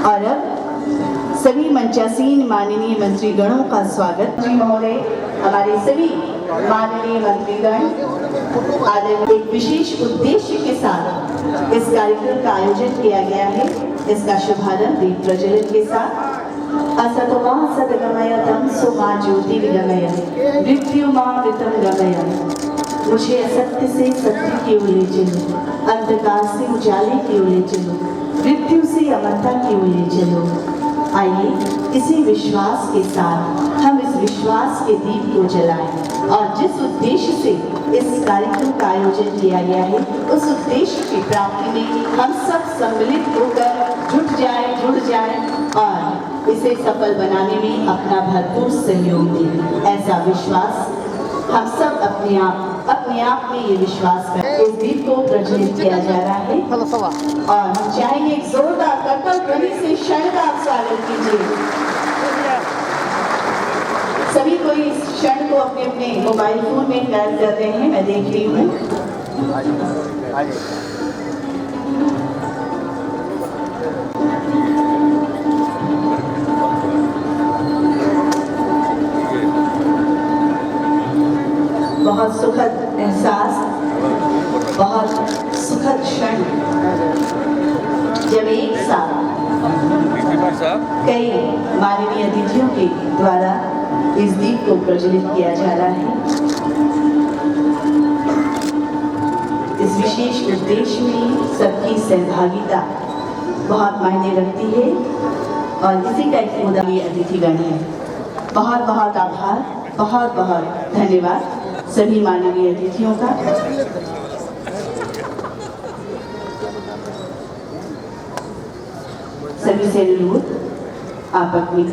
और अब सभी मंचासीन माननीय मंत्रीगणों का स्वागत। जी महोदय, हमारे सभी माननीय मंत्रीगण आदरणीय एक विशेष उद्देश्य के साथ इस कार्यक्रम का आयोजन किया गया है। इसका शुभारंभ दीप प्रज्वलन के साथ असतो मा सद्गमय तमसो मा ज्योतिर्गमय मृत्युमामृतं गमय। मुझे असत्य से सत्य की ओर ले चलो, अंधकार से उजाले की ओर ले चलो, मृत्यु से अमरता की ओर ले चलो। आइए इसी विश्वास के साथ हम इस विश्वास के दीप को जलाएं और जिस उद्देश्य से इस कार्यक्रम का आयोजन किया गया है उस उद्देश्य की प्राप्ति में हम सब सम्मिलित होकर जुड़ जाएं और इसे सफल बनाने में अपना भरपूर सहयोग दें। ऐसा विश्वास हम सब अपने आप में ये विश्वास करें। इस दीप को प्रज्वलित किया जा रहा है और हम चाहेंगे एक जोरदार करतल ध्वनि से क्षण का स्वागत कीजिए। सभी कोई इस क्षण को अपने अपने मोबाइल फोन में कैद कर रहे हैं, मैं देख रही हूँ। बहुत सुखद एहसास, बहुत सुखद क्षण जब एक साथ कई माननीय अतिथियों के द्वारा इस दीप को प्रज्वलित किया जा रहा है। इस विशेष उद्देश्य में सबकी सहभागिता बहुत मायने रखती है और इसी का एक उदाहरण अतिथिगण है। बहुत बहुत आभार, बहुत बहुत धन्यवाद सभी माननीय अतिथियों का। सभी से अनुरोध, आप अपनी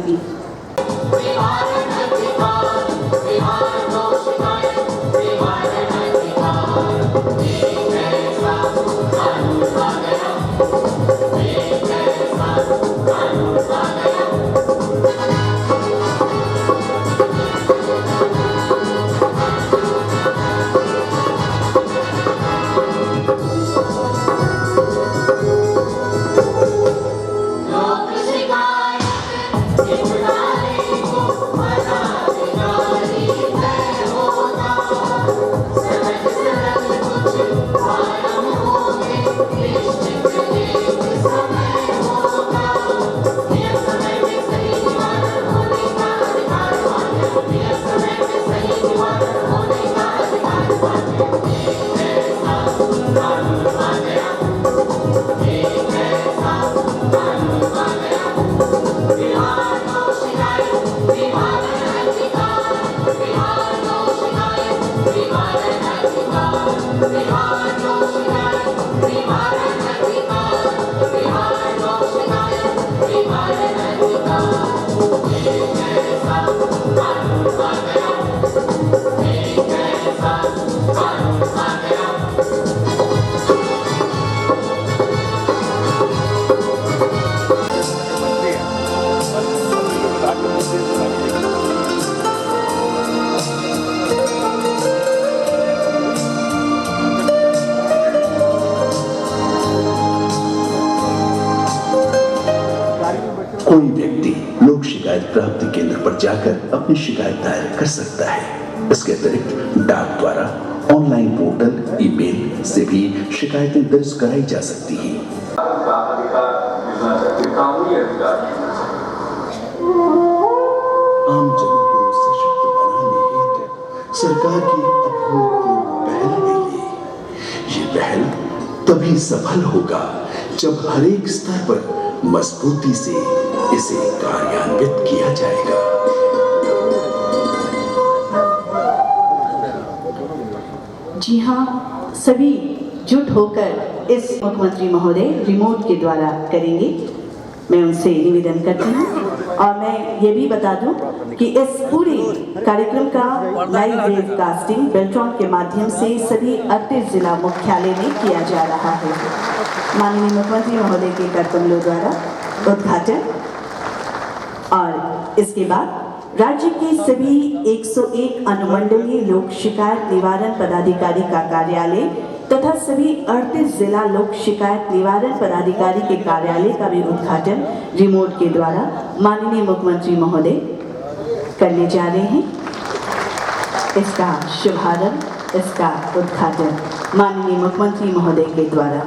कोई व्यक्ति लोक शिकायत प्राप्ति केंद्र पर जाकर अपनी शिकायत दायर कर सकता है। इसके अतिरिक्त डाक द्वारा ऑनलाइन पोर्टल, ईमेल से भी शिकायतें दर्ज कराई जा सकती हैं। आम जनों को सशक्त बनाने हेतु सरकार की अभूतपूर्व पहल है। ये पहल तभी सफल होगा जब हर एक स्तर पर मजबूती से इसे कार्यान्वित किया जाएगा। जी हाँ, सभी जुट होकर इस मुख्यमंत्री महोदय रिमोट के द्वारा करेंगे। मैं उनसे निवेदन करती हूँ और मैं ये भी बता दूं कि इस पूरे कार्यक्रम का लाइव वेबकास्टिंग बेल्ट्रॉन के माध्यम से सभी 38 जिला मुख्यालय में किया जा रहा है। माननीय मुख्यमंत्री महोदय के कर कमलों द्वारा उद्घाटन और इसके बाद राज्य के सभी 101 अनुमंडलीय लोक शिकायत निवारण पदाधिकारी का कार्यालय तथा सभी 38 जिला लोक शिकायत निवारण पदाधिकारी के कार्यालय का भी उद्घाटन रिमोट के द्वारा माननीय मुख्यमंत्री महोदय करने जा रहे हैं। इसका शुभारंभ, इसका उद्घाटन माननीय मुख्यमंत्री महोदय के द्वारा।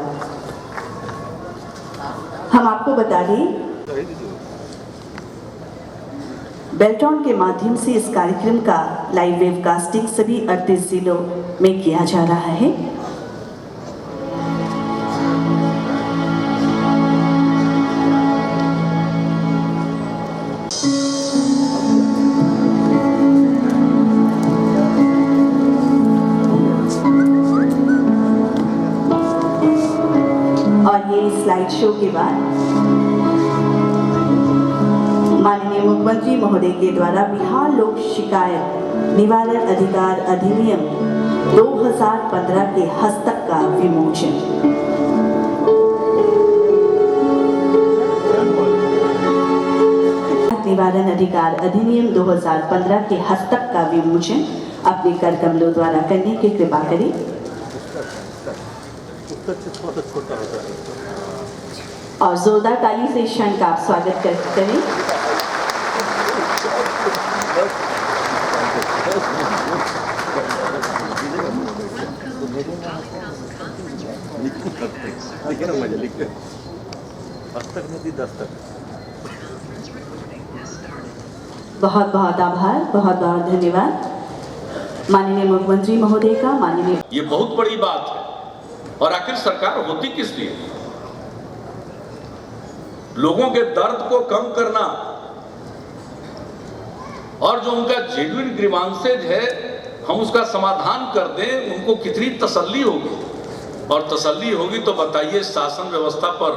हम आपको बता दें, बेल्टॉन के माध्यम से इस कार्यक्रम का लाइव वेबकास्टिंग सभी 38 जिलों में किया जा रहा है। और ये स्लाइड शो के बाद माननीय मुख्यमंत्री महोदय के द्वारा बिहार लोक शिकायत निवारण अधिकार अधिनियम 2015 के हस्तक का विमोचन। निवारण अधिकार अधिनियम 2015 के हस्तक का विमोचन अपने कर कमलों द्वारा करने की कृपा करें। और जोरदार ताली से इस क्षण का आप स्वागत करें। बहुत बहुत आभार, बहुत बहुत धन्यवाद माननीय मुख्यमंत्री महोदय का। माननीय, ये बहुत बड़ी बात है। और आखिर सरकार होती किस लिए? लोगों के दर्द को कम करना और जो उनका जेन्युइन ग्रीवांसेज है हम उसका समाधान कर दें, उनको कितनी तसल्ली होगी। और तसल्ली होगी तो बताइए शासन व्यवस्था पर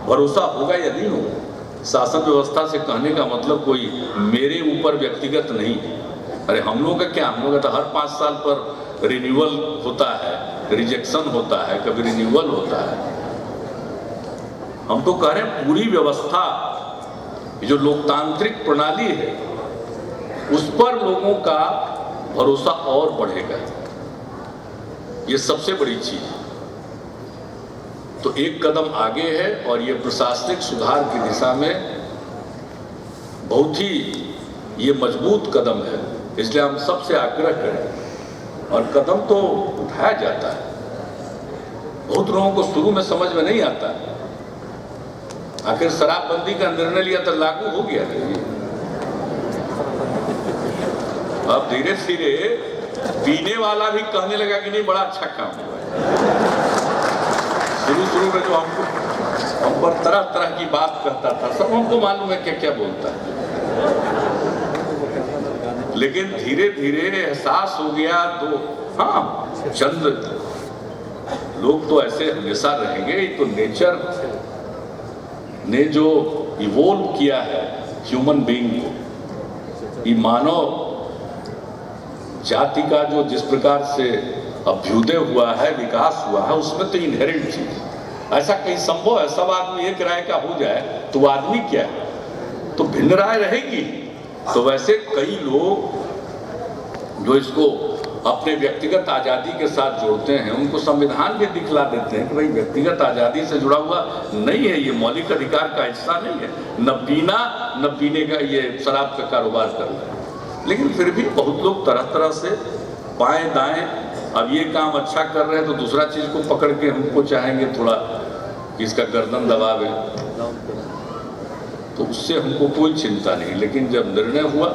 भरोसा होगा या नहीं होगा। शासन व्यवस्था से कहने का मतलब कोई मेरे ऊपर व्यक्तिगत नहीं है। अरे हम लोग का क्या, हम लोग का तो हर 5 साल पर रिन्यूअल होता है, रिजेक्शन होता है, कभी रिन्यूअल होता है। हम तो कह रहे हैं पूरी व्यवस्था जो लोकतांत्रिक प्रणाली है उस पर लोगों का भरोसा और बढ़ेगा। ये सबसे बड़ी चीज है। तो एक कदम आगे है और ये प्रशासनिक सुधार की दिशा में बहुत ही ये मजबूत कदम है। इसलिए हम सबसे आग्रह करें और कदम तो उठाया जाता है। बहुत लोगों को शुरू में समझ में नहीं आता, आखिर शराबबंदी का निर्णय लिया तो लागू हो गया। अब धीरे धीरे पीने वाला भी कहने लगा कि नहीं बड़ा अच्छा काम हुआ है। शुरू में जो हम पर तरह तरह की बात कहता था, सब हमको मालूम है क्या क्या बोलता है, लेकिन धीरे धीरे एहसास हो गया। तो हाँ, चंद लोग तो ऐसे हमेशा रहेंगे। तो नेचर ने जो इवोल्व किया है ह्यूमन बीइंग को, ये मानव जाति का जो जिस प्रकार से अभ्युदय हुआ है, विकास हुआ है, उसमें तो इनहेरेंट चीज ऐसा कहीं संभव है। सब आदमी एक राय का हो जाए तो वो आदमी क्या है, तो भिन्न राय रहेगी। तो वैसे कई लोग जो इसको अपने व्यक्तिगत आजादी के साथ जोड़ते हैं, उनको संविधान भी दिखला देते हैं कि भाई व्यक्तिगत आजादी से जुड़ा हुआ नहीं है, ये मौलिक अधिकार का हिस्सा नहीं है। न पीना न पीने का, ये शराब का कारोबार करना है। लेकिन फिर भी बहुत लोग तरह तरह से बाएं दाएं, अब ये काम अच्छा कर रहे हैं तो दूसरा चीज को पकड़ के हमको चाहेंगे थोड़ा कि इसका गर्दन दबावे, तो उससे हमको कोई चिंता नहीं। लेकिन जब निर्णय हुआ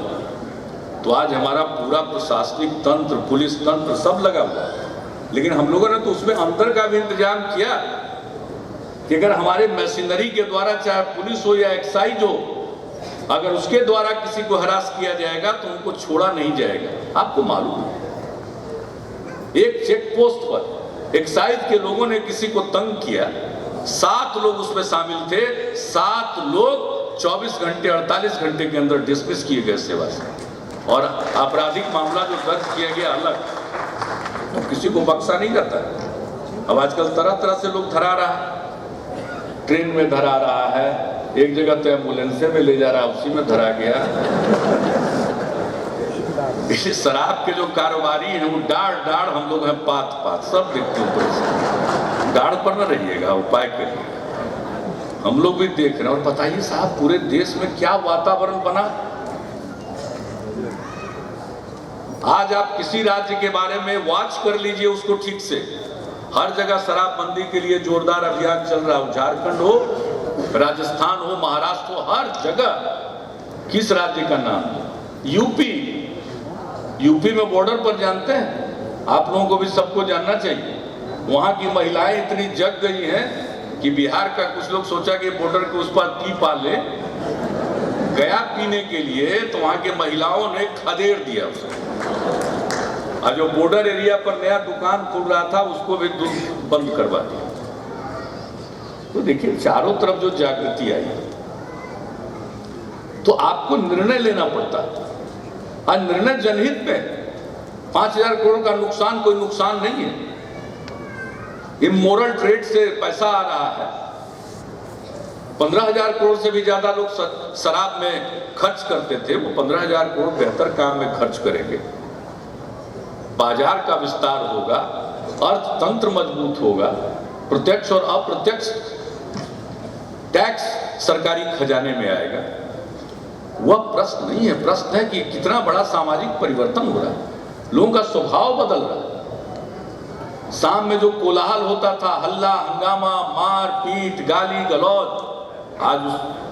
तो आज हमारा पूरा प्रशासनिक तंत्र, पुलिस तंत्र सब लगा हुआ है। लेकिन हम लोगों ने तो उसमें अंदर का भी इंतजाम किया कि अगर हमारे मशीनरी के द्वारा, चाहे पुलिस हो या एक्साइज हो, अगर उसके द्वारा किसी को हरास किया जाएगा तो उनको छोड़ा नहीं जाएगा। आपको मालूम है एक चेक पोस्ट पर एक्साइज के लोगों ने किसी को तंग किया, 7 लोग उसमें शामिल थे। 7 लोग 24 घंटे 48 घंटे के अंदर डिसमिस किए गए सेवा से। और आपराधिक मामला जो दर्ज किया गया अलग, तो किसी को बख्शा नहीं जाता है। अब आजकल तरह तरह से लोग धरा रहा है, ट्रेन में धरा रहा है, एक जगह तो एम्बुलेंस में ले जा रहा है, उसी में धरा गया। इस शराब के जो कारोबारी हैं वो डाढ़ हम लोग हैं पात सब देखते हैं ऊपर से। डाढ़ पर न रहिएगा, उपाय करिएगा। हम लोग भी देख रहे हैं। और बताइए साहब, पूरे देश में क्या वातावरण बना। आज आप किसी राज्य के बारे में वॉच कर लीजिए उसको ठीक से, हर जगह शराबबंदी के लिए जोरदार अभियान चल रहा हो। झारखंड हो, राजस्थान हो, महाराष्ट्र हो, हर जगह। किस राज्य का नाम? यूपी में बॉर्डर पर जानते हैं आप लोगों को भी सबको जानना चाहिए, वहां की महिलाएं इतनी जग गई हैं कि बिहार का कुछ लोग सोचा कि बॉर्डर के उस पर पी पा ले, गया पीने के लिए तो वहां के महिलाओं ने खदेड़ दिया उसे। और जो बॉर्डर एरिया पर नया दुकान खुल रहा था उसको भी बंद करवा दिया। तो देखिए चारों तरफ जो जागृति आई, तो आपको निर्णय लेना पड़ता है। और निर्णय जनहित में 5,000 करोड़ का नुकसान कोई नुकसान नहीं है। इमोरल ट्रेड से पैसा आ रहा है। 15,000 करोड़ से भी ज्यादा लोग शराब में खर्च करते थे, वो 15,000 करोड़ बेहतर काम में खर्च करेंगे। बाजार का विस्तार होगा, अर्थतंत्र मजबूत होगा, प्रत्यक्ष और अप्रत्यक्ष टैक्स सरकारी खजाने में आएगा। वह प्रश्न नहीं है। प्रश्न है कि कितना बड़ा सामाजिक परिवर्तन हो रहा है, लोगों का स्वभाव बदल रहा है। शाम में जो कोलाहल होता था, हल्ला हंगामा, मार पीट, गाली गलौज, आज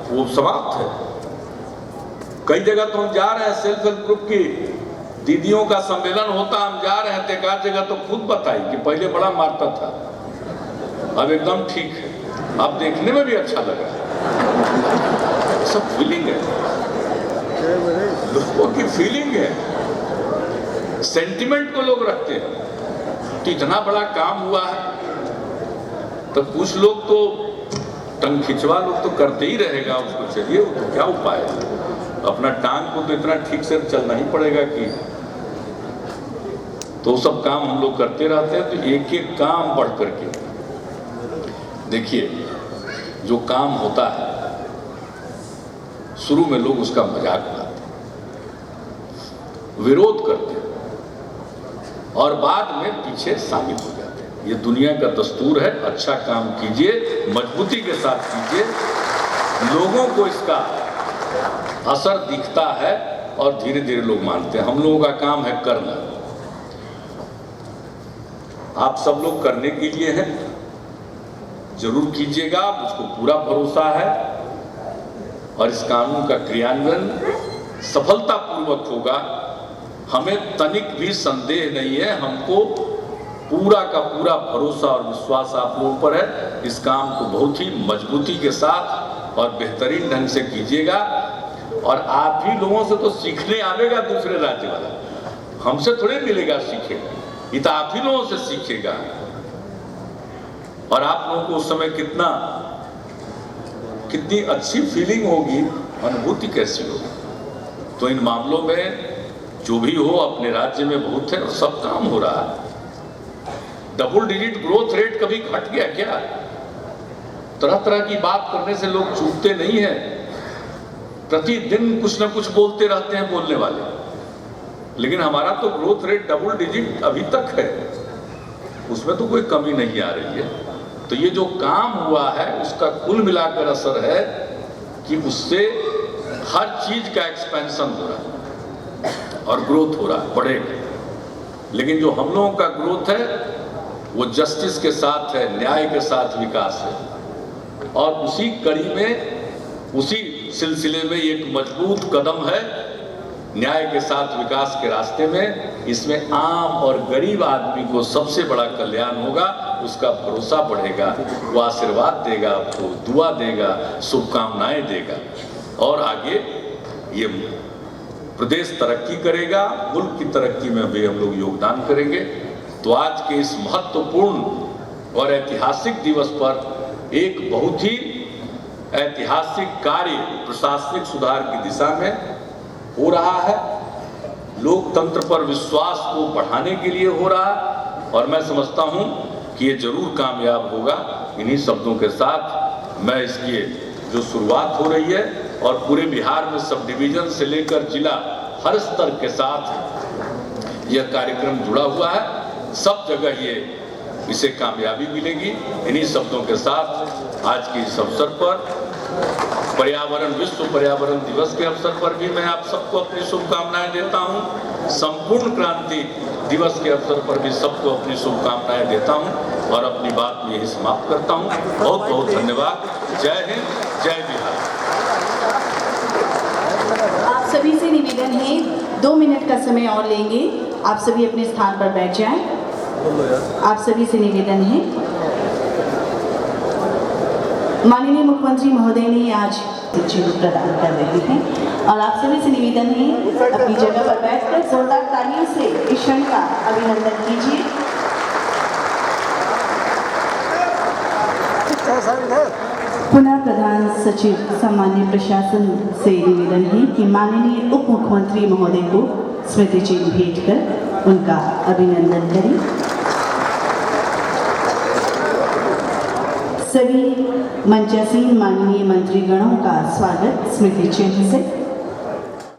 वो समाप्त है। कई जगह तो हम जा रहे हैं, सेल्फ हेल्प ग्रुप की दीदियों का सम्मेलन होता, हम जा रहे थे, एक जगह तो खुद बताई कि पहले बड़ा मारता था, अब एकदम ठीक है, अब देखने में भी अच्छा लगा। सब फीलिंग है, लोगों की फीलिंग है, सेंटिमेंट को लोग रखते हैं। तो इतना बड़ा काम हुआ है तो कुछ लोग तो टंग खिंचवा लोग तो करते ही रहेगा उसको। चलिए वो तो क्या उपाय है, अपना टांग को तो इतना ठीक से चलना ही पड़ेगा कि, तो सब काम हम लोग करते रहते हैं। तो एक एक काम बढ़ करके देखिए, जो काम होता है शुरू में लोग उसका मजाक उड़ाते हैं, विरोध करते हैं और बाद में पीछे शामिल हो जाते हैं। ये दुनिया का दस्तूर है। अच्छा काम कीजिए, मजबूती के साथ कीजिए, लोगों को इसका असर दिखता है और धीरे धीरे लोग मानते हैं। हम लोगों का काम है करना। आप सब लोग करने के लिए हैं, जरूर कीजिएगा, मुझको पूरा भरोसा है। और इस कानून का क्रियान्वयन सफलतापूर्वक होगा, हमें तनिक भी संदेह नहीं है। हमको पूरा का पूरा भरोसा और विश्वास आप लोगों पर है। इस काम को बहुत ही मजबूती के साथ और बेहतरीन ढंग से कीजिएगा। और आप ही लोगों से तो सीखने आवेगा दूसरे राज्य वाला, हमसे थोड़े मिलेगा सीखेगा, ये तो आप ही लोगों से सीखेगा। और आप लोगों को उस समय कितनी अच्छी फीलिंग होगी, अनुभूति कैसी होगी। तो इन मामलों में जो भी हो, अपने राज्य में बहुत है और सब काम हो रहा है। डबल डिजिट ग्रोथ रेट कभी घट गया क्या? तरह तरह की बात करने से लोग चूकते नहीं हैं, प्रतिदिन कुछ ना कुछ बोलते रहते हैं बोलने वाले। लेकिन हमारा तो ग्रोथ रेट डबल डिजिट अभी तक है, उसमें तो कोई कमी नहीं आ रही है। तो ये जो काम हुआ है उसका कुल मिलाकर असर है कि उससे हर चीज का एक्सपेंशन हो रहा है और ग्रोथ हो रहा है, बढ़ेगा। लेकिन जो हम लोगों का ग्रोथ है वो जस्टिस के साथ है, न्याय के साथ विकास है। और उसी कड़ी में, उसी सिलसिले में एक मजबूत कदम है न्याय के साथ विकास के रास्ते में। इसमें आम और गरीब आदमी को सबसे बड़ा कल्याण होगा, उसका भरोसा बढ़ेगा, वो आशीर्वाद देगा, वो दुआ देगा, शुभकामनाएं देगा और आगे ये प्रदेश तरक्की करेगा, मुल्क की तरक्की में भी हम लोग योगदान करेंगे। तो आज के इस महत्वपूर्ण और ऐतिहासिक दिवस पर एक बहुत ही ऐतिहासिक कार्य प्रशासनिक सुधार की दिशा में हो रहा है, लोकतंत्र पर विश्वास को बढ़ाने के लिए हो रहा है। और मैं समझता हूं कि ये जरूर कामयाब होगा। इन्हीं शब्दों के साथ मैं इसकी जो शुरुआत हो रही है और पूरे बिहार में सब डिवीजन से लेकर जिला हर स्तर के साथ यह कार्यक्रम जुड़ा हुआ है, सब जगह ये इसे कामयाबी मिलेगी। इन्हीं शब्दों के साथ आज के इस अवसर पर विश्व पर्यावरण दिवस के अवसर पर भी मैं आप सबको अपनी शुभकामनाएं देता हूं। संपूर्ण क्रांति दिवस के अवसर पर भी सबको अपनी शुभकामनाएं देता हूं और अपनी बात में यही समाप्त करता हूं। बहुत बहुत धन्यवाद। जय हिंद, जय बिहार। आप सभी से निवेदन है, 2 मिनट का समय और लेंगे। आप सभी अपने स्थान पर बैठ जाएं। आप सभी से निवेदन है। माननीय मुख्यमंत्री महोदय ने आज चिन्ह प्रदान कर रहे हैं और आप सभी से निवेदन है अपनी जगह पर बैठकर जोरदार तालियों से इस क्षण का अभिनंदन कीजिए। पुनः प्रधान सचिव सामान्य प्रशासन से निवेदन है कि माननीय उप मुख्यमंत्री महोदय को स्मृति चिन्ह भेंट कर उनका अभिनंदन करें। सभी मंचासीन माननीय मंत्रीगणों का स्वागत स्मृति चिन्ह से।